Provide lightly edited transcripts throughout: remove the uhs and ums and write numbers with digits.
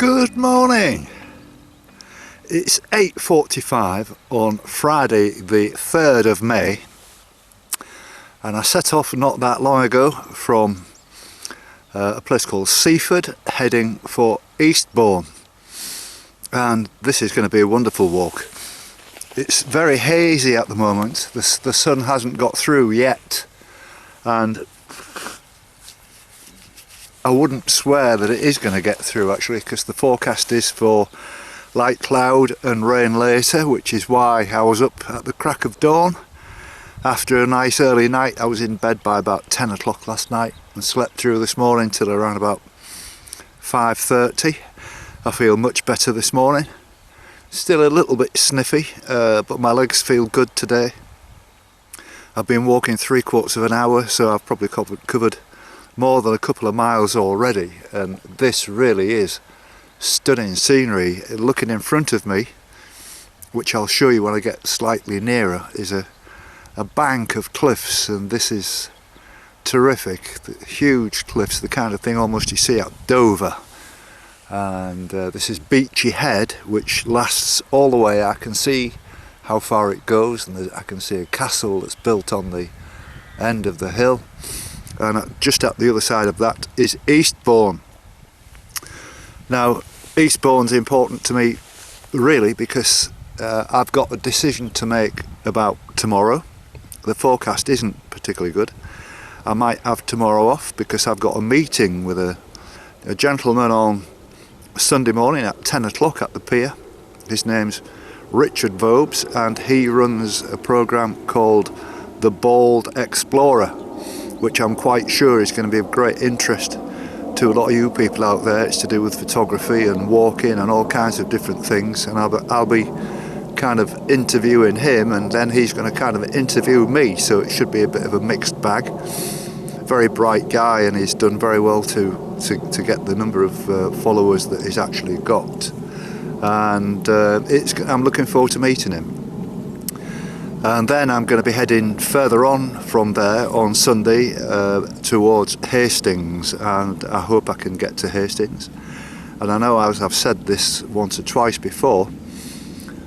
Good morning. It's 8:45 on Friday the 3rd of May, and I set off not that long ago from a place called Seaford, heading for Eastbourne, and this is going to be a wonderful walk. It's very hazy at the moment. The sun hasn't got through yet, and I wouldn't swear that it is going to get through actually, because the forecast is for light cloud and rain later, which is why I was up at the crack of dawn. After a nice early night, I was in bed by about 10 o'clock last night and slept through this morning till around about 5:30. I feel much better this morning. Still a little bit sniffy, but my legs feel good today. I've been walking 3/4 of an hour, so I've probably covered more than a couple of miles already, and this really is stunning scenery. Looking in front of me, which I'll show you when I get slightly nearer, is a bank of cliffs, and this is terrific. The huge cliffs, the kind of thing almost you see at Dover. And this is Beachy Head, which lasts all the way. I can see how far it goes, and I can see a castle that's built on the end of the hill. And just at the other side of that is Eastbourne. Now, Eastbourne's important to me really because I've got a decision to make about tomorrow. The forecast isn't particularly good. I might have tomorrow off because I've got a meeting with a gentleman on Sunday morning at 10 o'clock at the pier. His name's Richard Vobes, and he runs a programme called The Bald Explorer, which I'm quite sure is going to be of great interest to a lot of you people out there. It's to do with photography and walking and all kinds of different things, and I'll be kind of interviewing him, and then he's going to kind of interview me, so it should be a bit of a mixed bag. Very bright guy, and he's done very well to get the number of followers that he's actually got, and I'm looking forward to meeting him. And then I'm going to be heading further on from there on Sunday towards Hastings, and I hope I can get to Hastings. And I know, as I've said this once or twice before,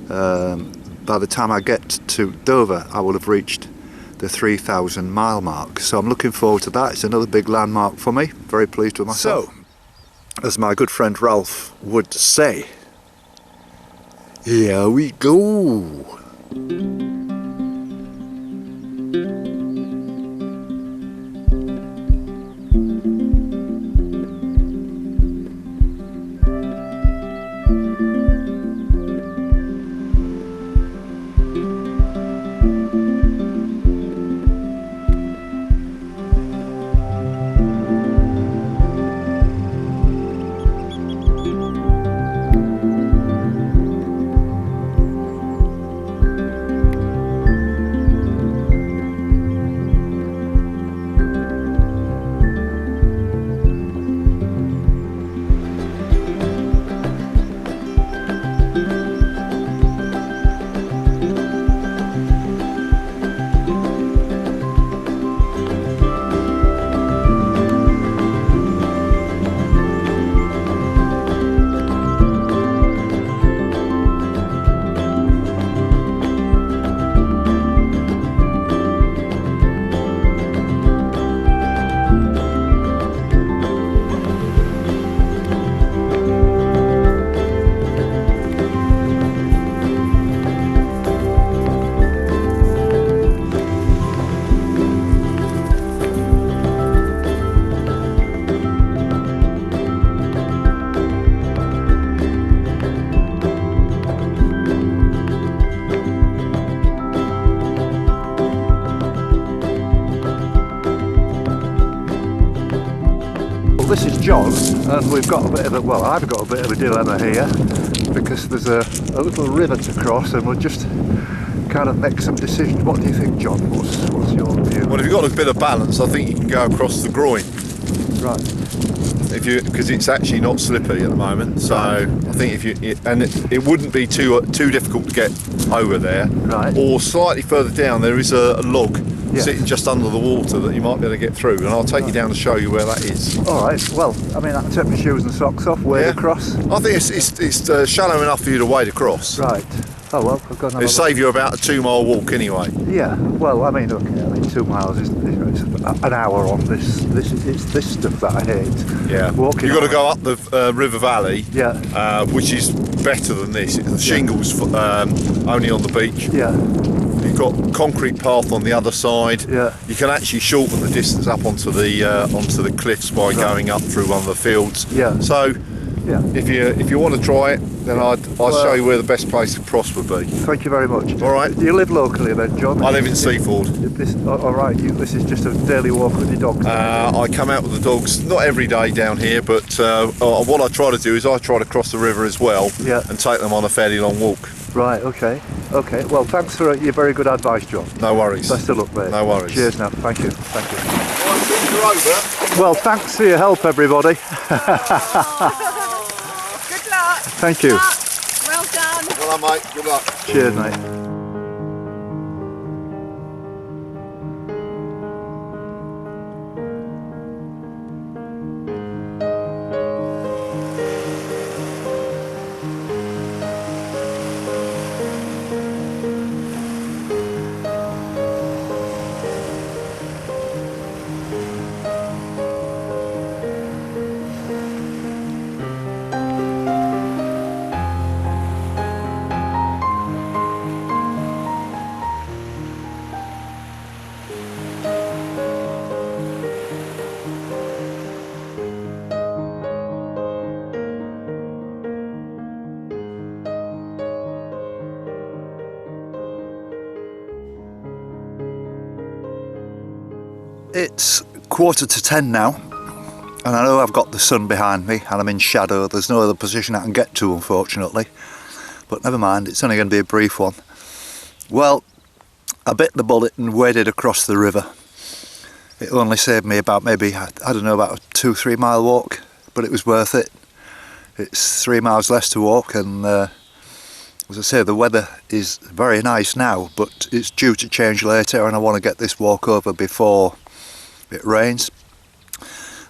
by the time I get to Dover I will have reached the 3,000 mile mark, so I'm looking forward to that. It's another big landmark for me. Very pleased with myself. So, as my good friend Ralph would say, here we go. This is John, and we've got a bit of a, well, I've got a bit of a dilemma here, because there's a little river to cross, and we'll just kind of make some decisions. What do you think, John? What's your view? Well, if you've got a bit of balance, I think you can go across the groin. Right. Because it's actually not slippery at the moment, so I think it wouldn't be too difficult to get over there. Right. Or slightly further down, there is a log Yes. sitting just under the water that you might be able to get through, and I'll take you down to show you where that is. All right. Well, I mean, I can take my shoes and socks off, wade across. I think it's shallow enough for you to wade across. Right. Oh well, I've got. It'll save you about a 2-mile walk anyway. Yeah. Well, I mean, okay. I mean, 2 miles is it's an hour on this. It's this stuff that I hate. Yeah. Walking. You've got to go up the river valley. Yeah. Which is better than this. The shingles only on the beach. Yeah. You've got concrete path on the other side. Yeah. You can actually shorten the distance up onto the cliffs by going up through one of the fields. Yeah. So, yeah. If you want to try it, then I'll show you where the best place to cross would be. Thank you very much. All right. Do you live locally then, John? I live in Seaford. All right. This is just a daily walk with your dogs. I come out with the dogs not every day down here, but what I try to do is I try to cross the river as well. Yeah. And take them on a fairly long walk. Right. Okay. Okay. Well, thanks for your very good advice, John. No worries. Best of luck, mate. No worries. Cheers now. Thank you. Thank you. Well, things are over. Well, thanks for your help, everybody. Good luck. Thank you. Well done. Well done, mate. Good luck. Cheers, mate. It's 9:45 now, and I know I've got the sun behind me and I'm in shadow. There's no other position I can get to, unfortunately, but never mind, it's only going to be a brief one. Well, I bit the bullet and waded across the river. It only saved me about maybe, I don't know, about a 2-3 mile walk, but it was worth it. It's 3 miles less to walk, and as I say, the weather is very nice now, but it's due to change later, and I want to get this walk over before it rains.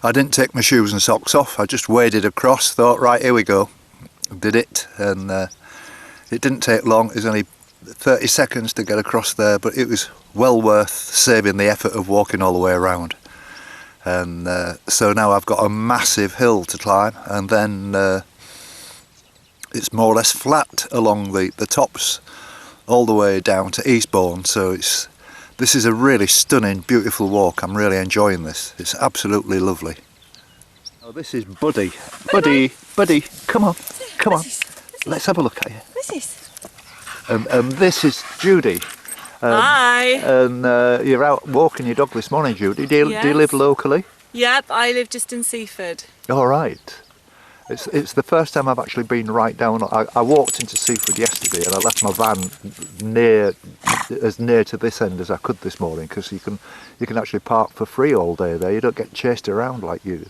I didn't take my shoes and socks off. I just waded across, thought, right, here we go. Did it, and it didn't take long. It was only 30 seconds to get across there, but it was well worth saving the effort of walking all the way around. And so now I've got a massive hill to climb, and then it's more or less flat along the tops all the way down to Eastbourne. So this is a really stunning, beautiful walk. I'm really enjoying this. It's absolutely lovely. Oh, this is Buddy. Buddy, come on, come on. Let's have a look at you. What's this? And this is Judy. Hi. And you're out walking your dog this morning, Judy. Do you live locally? Yep, I live just in Seaford. All right. It's the first time I've actually been right down. I walked into Seaford yesterday, and I left my van as near to this end as I could this morning, because you can actually park for free all day there. You don't get chased around like you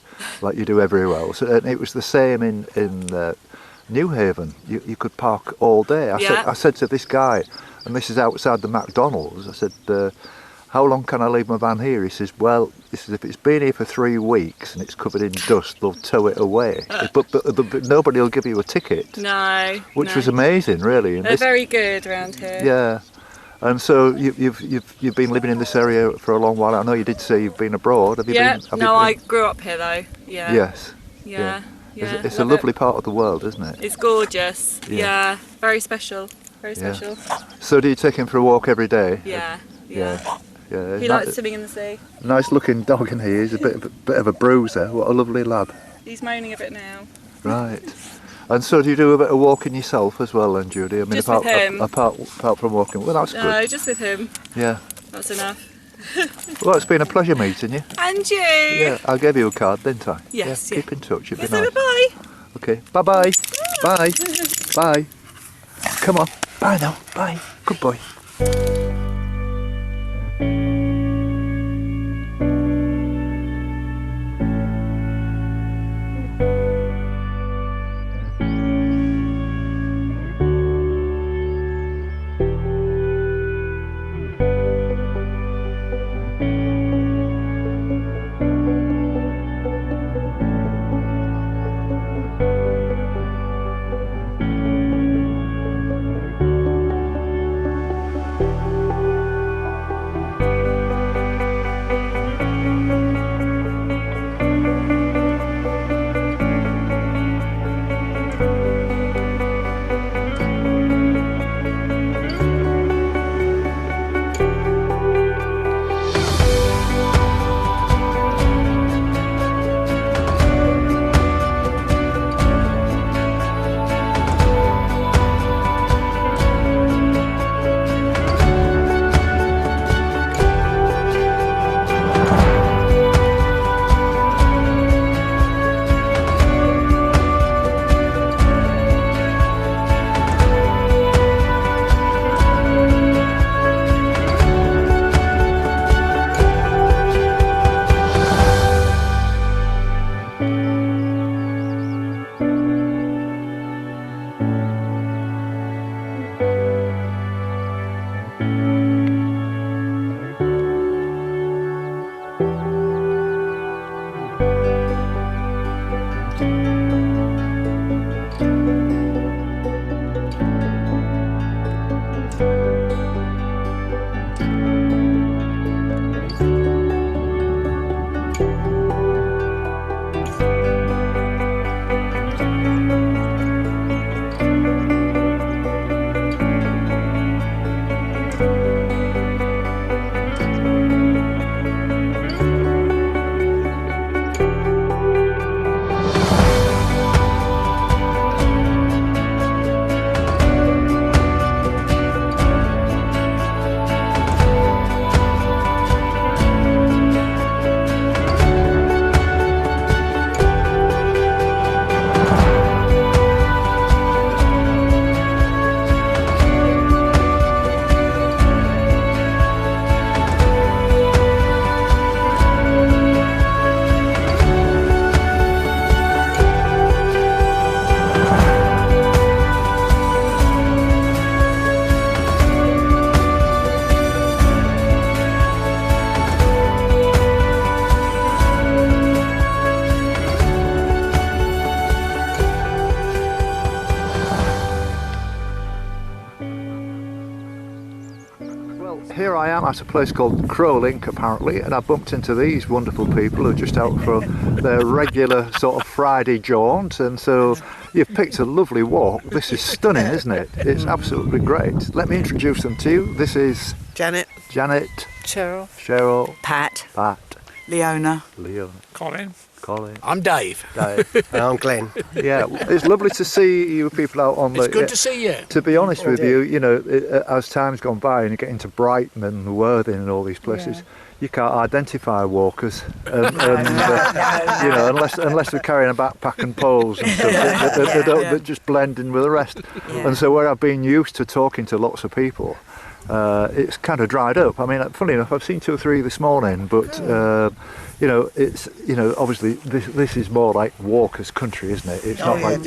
do everywhere else. And it was the same in New Haven. You could park all day. I said to this guy, and this is outside the McDonald's, I said, how long can I leave my van here? He says, well, if it's been here for 3 weeks and it's covered in dust, they'll tow it away. But nobody will give you a ticket. No. Which was amazing, really. And they're very good around here. Yeah. And so you've been living in this area for a long while. I know you did say you've been abroad. I grew up here though. Yeah. Yes. Yeah. It's a lovely part of the world, isn't it? It's gorgeous. Yeah. Very special. Very special. So do you take him for a walk every day? Yeah. Yeah. He likes swimming in the sea. Nice looking dog, isn't he? He's a bit of a bruiser. What a lovely lad. He's moaning a bit now. Right. And so do you do a bit of walking yourself as well then, Judy? I mean, just with him. Apart from walking. Well, that's good. No, just with him. Yeah. That's enough. Well, it's been a pleasure meeting you. And you. Yeah, I gave you a card, didn't I? Yes. Yeah. Keep in touch. It'd be So nice. bye. Okay. Bye-bye. Bye. Bye. Come on. Bye now. Bye. Good boy. here I am at a place called Crowlink apparently, and I bumped into these wonderful people who are just out for their regular sort of Friday jaunt, and so you've picked a lovely walk. This is stunning, isn't it? It's absolutely great. Let me introduce them to you. This is Janet. Cheryl. Pat. Leona. Colin. I'm Dave. Dave. And I'm Glenn. Yeah, it's lovely to see you people out on the... It's good to see you. To be honest with you, you know, as time's gone by and you get into Brighton and Worthing and all these places, you can't identify walkers, you know, unless they're carrying a backpack and poles and stuff. They just blend in with the rest. And so where I've been used to talking to lots of people, it's kind of dried up. I mean, funny enough, I've seen 2 or 3 this morning, but you know, it's, you know, obviously this is more like walkers' country, isn't it? It's not like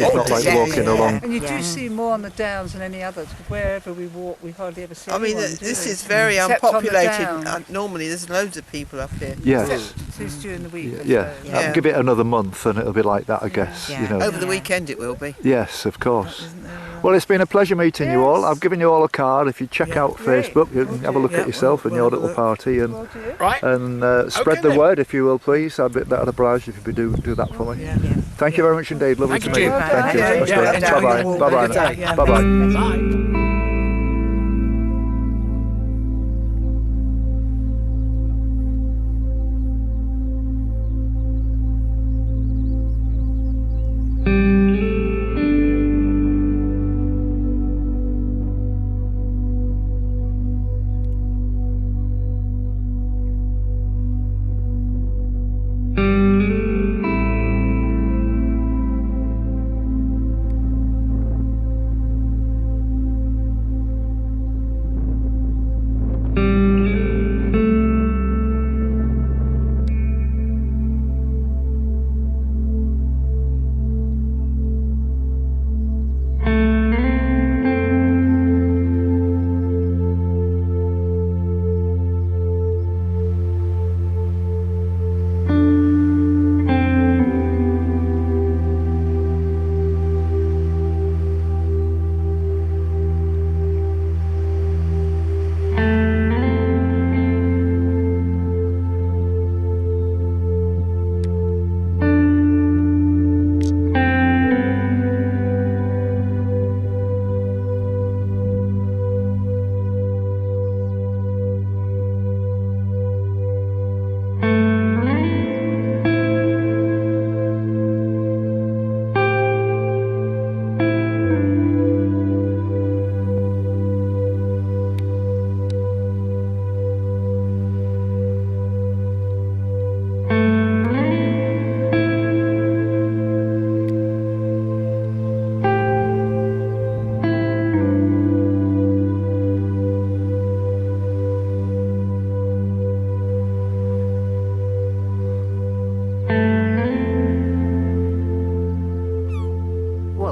walking along. And you do see more on the downs than any others. Wherever we walk, we hardly ever see. I mean, anyone, this do we? is very Except on the unpopulated. downs. Normally, there's loads of people up here. Yes. It's during the week. Yeah. Yeah. I'll give it another month and it'll be like that, I guess. Yeah. You know. Over the weekend, it will be. Yes, of course. Well, it's been a pleasure meeting you all. I've given you all a card. If you check out Facebook, you can have a look at yourself and your little party and spread the word, if you will, please. I'd be that obliged if you do that for me. Thank you very much indeed. Lovely to meet you. Thank you. Bye-bye. Bye-bye. Bye-bye. Bye.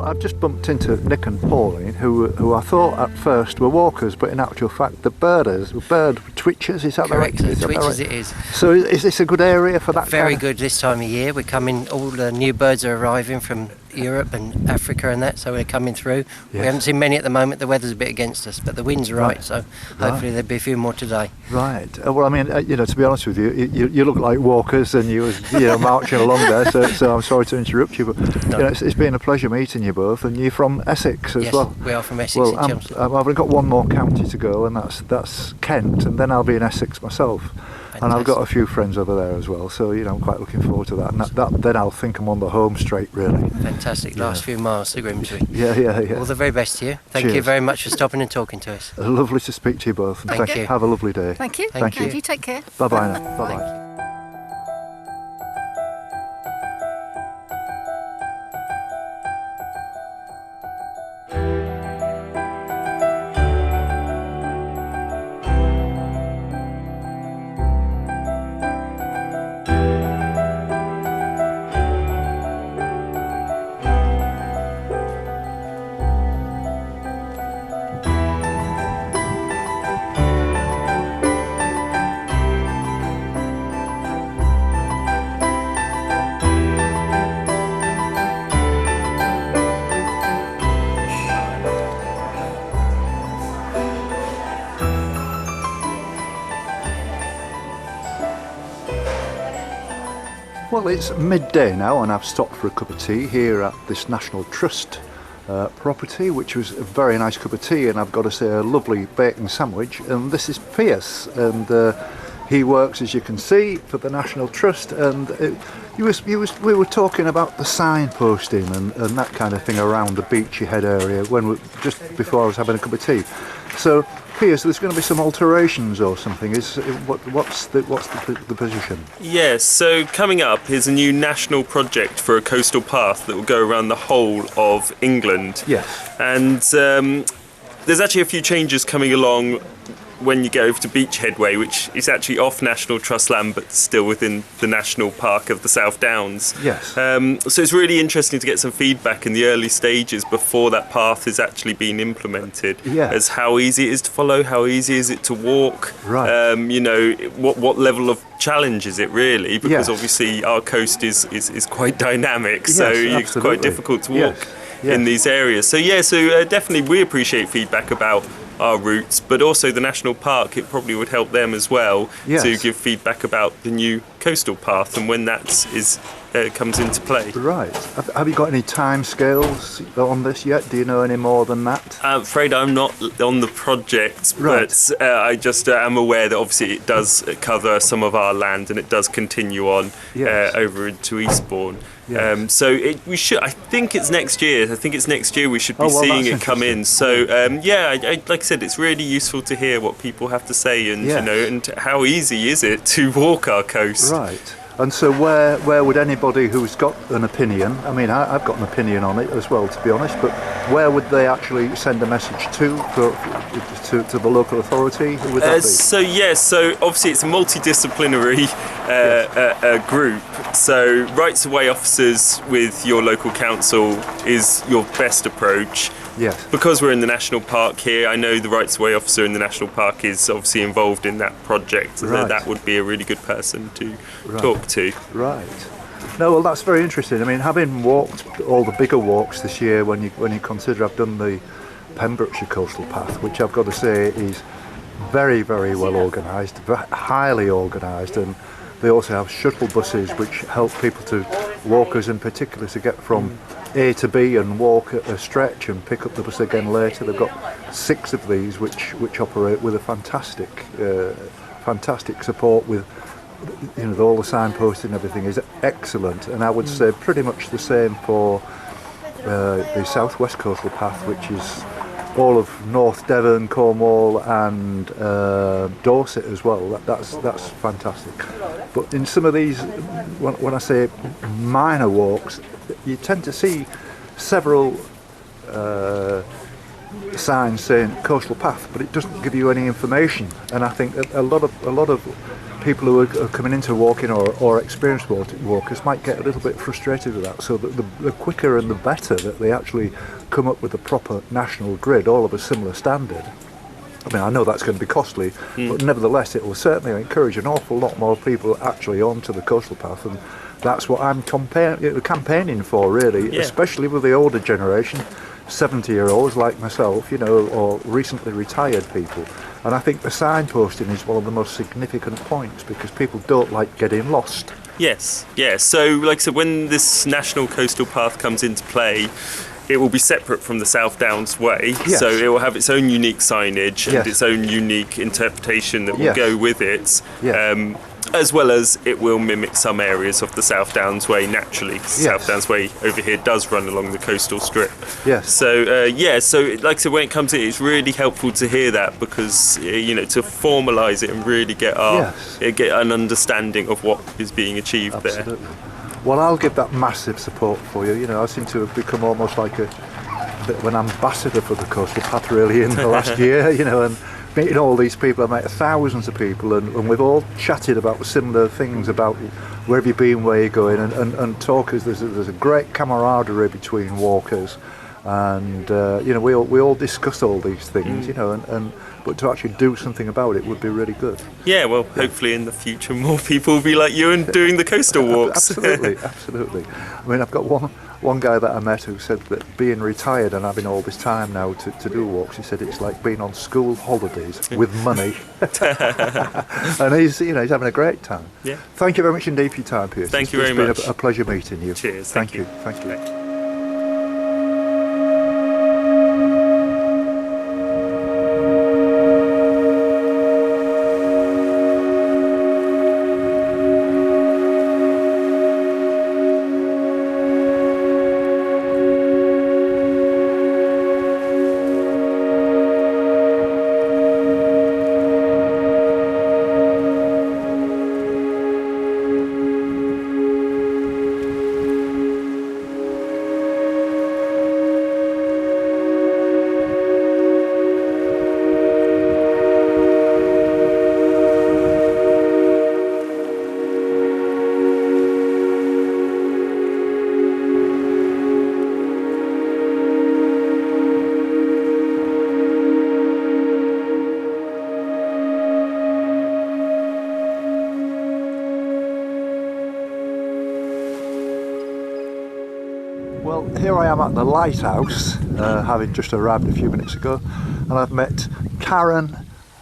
I've just bumped into Nick and Pauline, who I thought at first were walkers, but in actual fact the bird twitchers, is that Correct, right? twitchers it is. So is this a good area for that? Very good this time of year. We're coming, all the new birds are arriving from Europe and Africa and that, so we're coming through. Yes. We haven't seen many at the moment, the weather's a bit against us, but the wind's right, so hopefully there'll be a few more today. Right. Well, I mean, you know, to be honest with you, you look like walkers and you was, you know, marching along there, so I'm sorry to interrupt you, but you know, it's been a pleasure meeting you both, and you're from Essex as yes, well. we are from Essex Well, in Chelmsford. I've only got one more county to go, and that's Kent, and then I'll be in Essex myself. And I've got a few friends over there as well, so you know, I'm quite looking forward to that. And then I'll think I'm on the home straight, really. Fantastic. Last few miles to Grimsby. Yeah. All the very best to you. Thank Cheers. you very much for stopping and talking to us. Lovely to speak to you both. And Thank you. Have a lovely day. Thank you. Thank you. And you take care. Bye-bye now. Bye-bye. Well, it's midday now and I've stopped for a cup of tea here at this National Trust property, which was a very nice cup of tea, and I've got to say a lovely bacon sandwich. And this is Pierce, and he works, as you can see, for the National Trust, and we were talking about the signposting and that kind of thing around the Beachy Head area just before I was having a cup of tea. So Piers, there's going to be some alterations or something. What's the position? Yes, so coming up is a new national project for a coastal path that will go around the whole of England. Yes. And there's actually a few changes coming along when you get over to Beach Headway, which is actually off National Trust land but still within the National Park of the South Downs. Yes. So it's really interesting to get some feedback in the early stages before that path is actually being implemented. Yeah. As how easy it is to follow, how easy is it to walk, right. You know, what level of challenge is it really, because yes. obviously our coast is quite dynamic, so yes, it's quite difficult to walk yes. in these areas. So definitely we appreciate feedback about our routes, but also the National Park, it probably would help them as well yes. to give feedback about the new coastal path and when that comes into play. Right. Have you got any time scales on this yet? Do you know any more than that? I'm afraid I'm not on the project, right. but I just am aware that obviously it does cover some of our land and it does continue on yes. over into Eastbourne. Yes. So we should. I think it's next year. I think it's next year we should be seeing it come in. So like I said, it's really useful to hear what people have to say, and yes. you know, and how easy is it to walk our coast. Right. And so where would anybody who's got an opinion, I mean I've got an opinion on it as well, to be honest, but where would they actually send a message to the local authority? Who would that be? So obviously it's a multidisciplinary group, so rights of way officers with your local council is your best approach. Yes. Because we're in the National Park here, I know the rights of way officer in the National Park is obviously involved in that project, right. that would be a really good person to talk to. Right. No, well, that's very interesting. I mean, having walked all the bigger walks this year, when you consider I've done the Pembrokeshire Coastal Path, which I've got to say is very, very well organised, highly organised, and they also have shuttle buses which help walkers in particular, to get from A to B and walk a stretch and pick up the bus again later. They've got 6 of these which operate with a fantastic support with, you know, all the signposting and everything is excellent, and I would say pretty much the same for the South West Coastal Path, which is all of North Devon, Cornwall and Dorset as well. That's fantastic. But in some of these, when I say minor walks, you tend to see several signs saying coastal path, but it doesn't give you any information. And I think that a lot of people who are coming into walking or experienced walkers might get a little bit frustrated with that. So the quicker and the better that they actually come up with a proper national grid, all of a similar standard. I mean, I know that's going to be costly, but nevertheless it will certainly encourage an awful lot more people actually onto the coastal path, and that's what I'm campaigning for, really, especially with the older generation, 70-year-olds like myself, you know, or recently retired people. And I think the signposting is one of the most significant points, because people don't like getting lost. Yes. So, like I said, when this National Coastal Path comes into play, it will be separate from the South Downs Way, yes. so it will have its own unique signage and yes. its own unique interpretation that will yes. go with it, yes. As well as it will mimic some areas of the South Downs Way naturally. Yes. South Downs Way over here does run along the coastal strip. Yes. So so like I said, when it comes to it, it's really helpful to hear that, because you know, to formalise it and really get an understanding of what is being achieved. Absolutely. There. Well, I'll give that massive support for you. You know, I seem to have become almost like a bit of an ambassador for the coastal path, really, in the last year. You know, and meeting all these people, I've met thousands of people, and we've all chatted about similar things, about where have you been, where you're going, and talkers. There's a great camaraderie between walkers, and you know, we all discuss all these things. You know, but to actually do something about it would be really good. Yeah, well, hopefully in the future more people will be like you and doing the coastal walks. Absolutely. I mean, I've got one guy that I met who said that being retired and having all this time now to do walks, he said it's like being on school holidays with money. And he's having a great time. Yeah. Thank you very much indeed for your time, Pierce. Thank you very much. It's been a pleasure meeting you. Cheers. Thank you. Well, here I am at the lighthouse, having just arrived a few minutes ago, and I've met Karen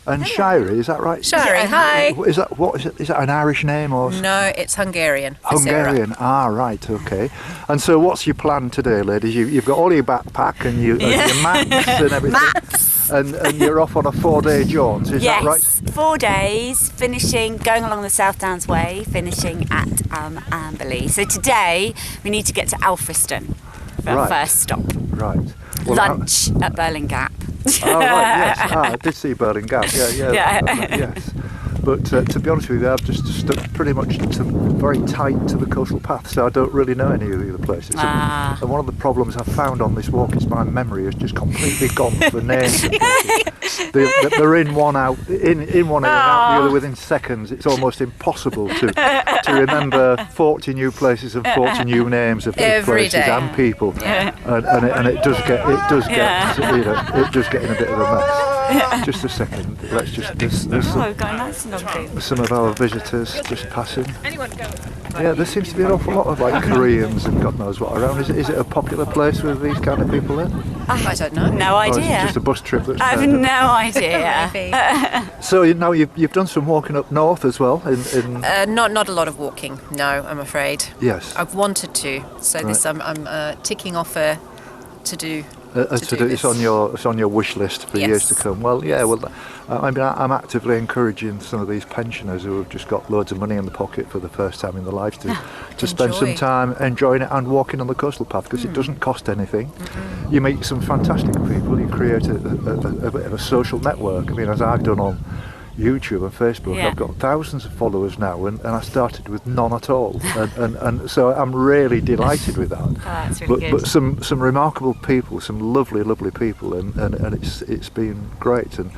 and Shirey. Is that right? Shirey, hi. Is that what is it? Is that an Irish name or? No, it's Hungarian. Hungarian. Ah, right. Okay. And so, what's your plan today, ladies? You've got all your backpack and your maps and everything. Maps. And you're off on a 4-day jaunt. Is that right? Yes, 4 days, going along the South Downs Way, finishing at Amberley. So today we need to get to Alfriston for our first stop. Right. Well, Lunch at Berlin Gap. Oh, right, yes. I did see Berlin Gap. Yeah. Yes. But to be honest with you, I've just stuck pretty much very tight to the coastal path, so I don't really know any of the other places. And one of the problems I've found on this walk is my memory has just completely gone for names. They're in one out, in one and out the other within seconds. It's almost impossible to remember 40 new places and 40 new names of places and people. And it does get in a bit of a mess. Just a second. Let's just. There's some of our visitors just passing. Yeah, there seems to be an awful lot of like Koreans and God knows what around. Is it a popular place with these kind of people in? I don't know. No idea. Or is it just a bus trip that's I have no idea. So now you've done some walking up north as well. Not a lot of walking. No, I'm afraid. Yes. I've wanted to. So this I'm ticking off to do. It's on your wish list for years to come. Well, yeah. Well, I mean, I'm actively encouraging some of these pensioners who have just got loads of money in the pocket for the first time in their lives to spend some time enjoying it and walking on the coastal path because it doesn't cost anything. You meet some fantastic people. You create a bit of a social network. I mean, as I've done on YouTube and Facebook, I've got thousands of followers now, and I started with none at all, and so I'm really delighted with that. That's really good. But some remarkable people, some lovely people, and it's been great, and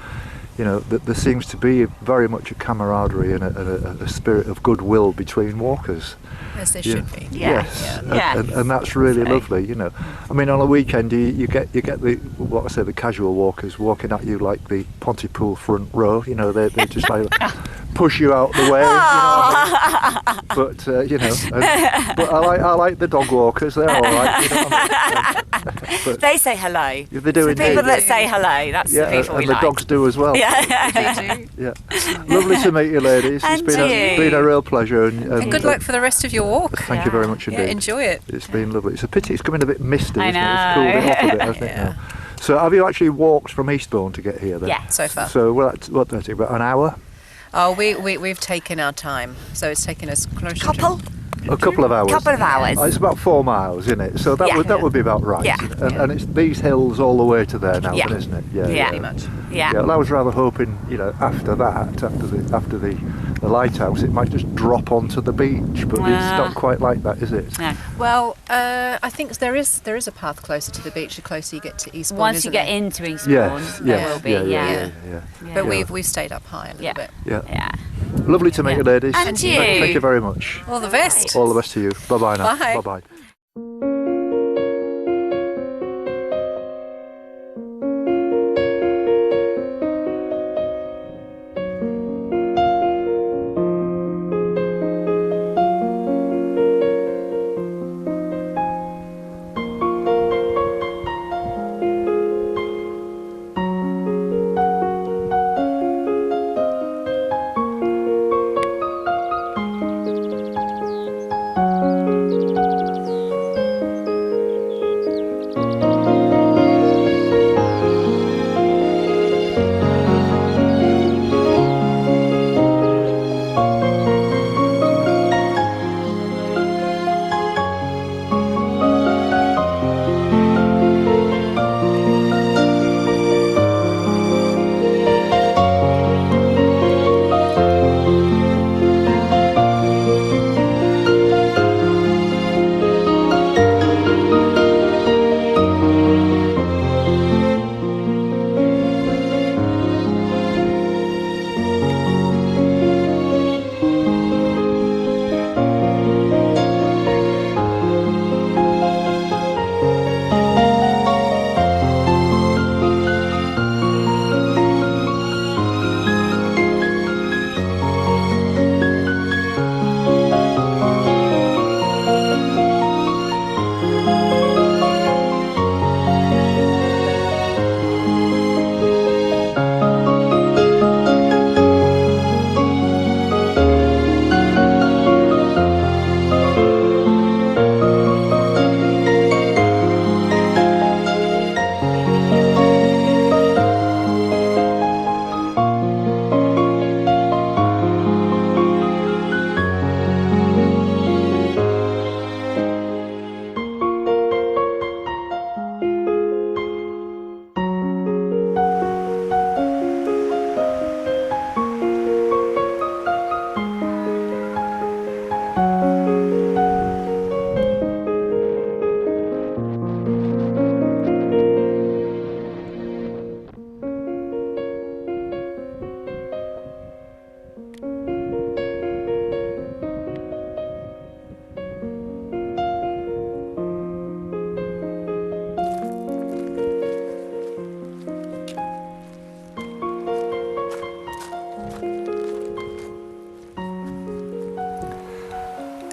there seems to be very much a camaraderie and a spirit of goodwill between walkers. As there should be. Yes. And that's really lovely. I mean, on a weekend you get the casual walkers walking at you like the Pontypool front row. They just like push you out the way. But I like the dog walkers. They're all right. But they say hello. They do. The people that say hello. That's the people we like. And the dogs do as well. Yeah. They do. Yeah. Lovely to meet you, ladies. And It's been a real pleasure. And good luck for the rest of your walk. Thank you very much indeed. Yeah, enjoy it. It's been lovely. It's a pity it's coming a bit misty. I Isn't it? know. It's cooled it off a bit, hasn't it? Now? So have you actually walked from Eastbourne to get here then? Yeah, so far. So what did I take, about an hour? Oh, we've taken our time, so it's taken us closer. A couple of hours. Couple of hours. It's about 4 miles, isn't it? So that would be about right. Yeah. And it's these hills all the way to there now, isn't it? Yeah. Pretty much. Yeah. Well, I was rather hoping, after the lighthouse, it might just drop onto the beach, but it's not quite like that, is it? No. Well, I think there is a path closer to the beach the closer you get to Eastbourne. Once you get into Eastbourne, there will be. Yeah. But we've stayed up high a little bit. Yeah. Lovely to meet you, ladies. And you. Thank you very much. All the best. All the best to you. Bye-bye now. Bye. Bye-bye.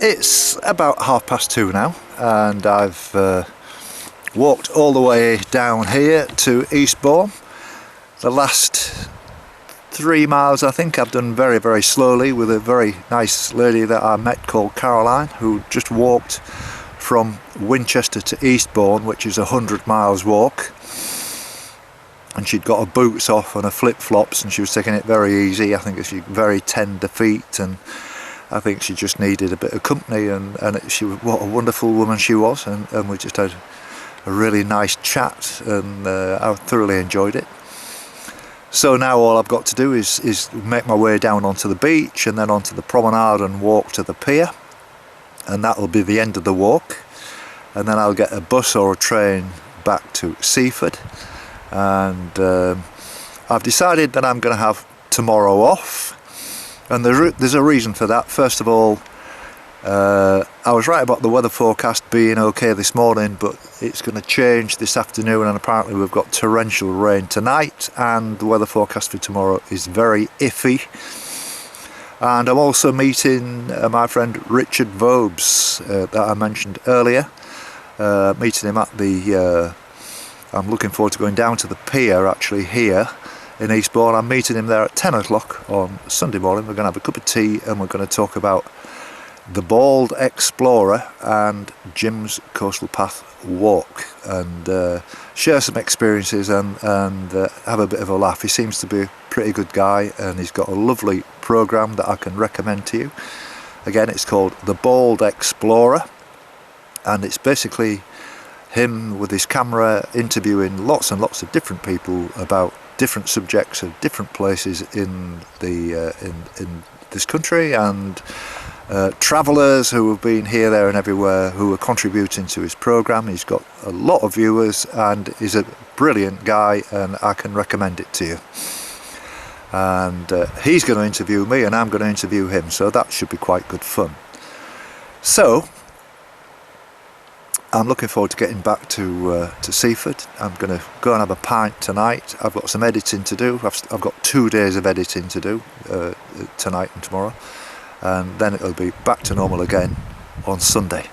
It's about 2:30 now, and I've walked all the way down here to Eastbourne. The last 3 miles I think I've done very, very slowly with a very nice lady that I met called Caroline, who just walked from Winchester to Eastbourne, which is 100 miles walk. And she'd got her boots off and her flip-flops, and she was taking it very easy. I think she very tender feet, and I think she just needed a bit of company, and what a wonderful woman she was, and we just had a really nice chat, and I thoroughly enjoyed it. So now all I've got to do is make my way down onto the beach and then onto the promenade and walk to the pier, and that'll be the end of the walk, and then I'll get a bus or a train back to Seaford. And I've decided that I'm going to have tomorrow off, and there's a reason for that. First of all, I was right about the weather forecast being okay this morning, but it's going to change this afternoon, and apparently we've got torrential rain tonight, and the weather forecast for tomorrow is very iffy. And I'm also meeting my friend Richard Vobes that I mentioned earlier, meeting him at the I'm looking forward to going down to the pier actually here in Eastbourne. I'm meeting him there at 10 o'clock on Sunday morning. We're going to have a cup of tea and we're going to talk about the Bald Explorer and Jim's Coastal Path walk, and share some experiences and have a bit of a laugh. He seems to be a pretty good guy, and he's got a lovely programme that I can recommend to you. Again, it's called the Bald Explorer, and it's basically him with his camera interviewing lots and lots of different people about different subjects of different places in the in this country, and travellers who have been here, there and everywhere who are contributing to his programme. He's got a lot of viewers and is a brilliant guy, and I can recommend it to you. And he's going to interview me and I'm going to interview him, so that should be quite good fun. So I'm looking forward to getting back to Seaford. I'm going to go and have a pint tonight. I've got some editing to do. I've got 2 days of editing to do, tonight and tomorrow, and then it'll be back to normal again on Sunday.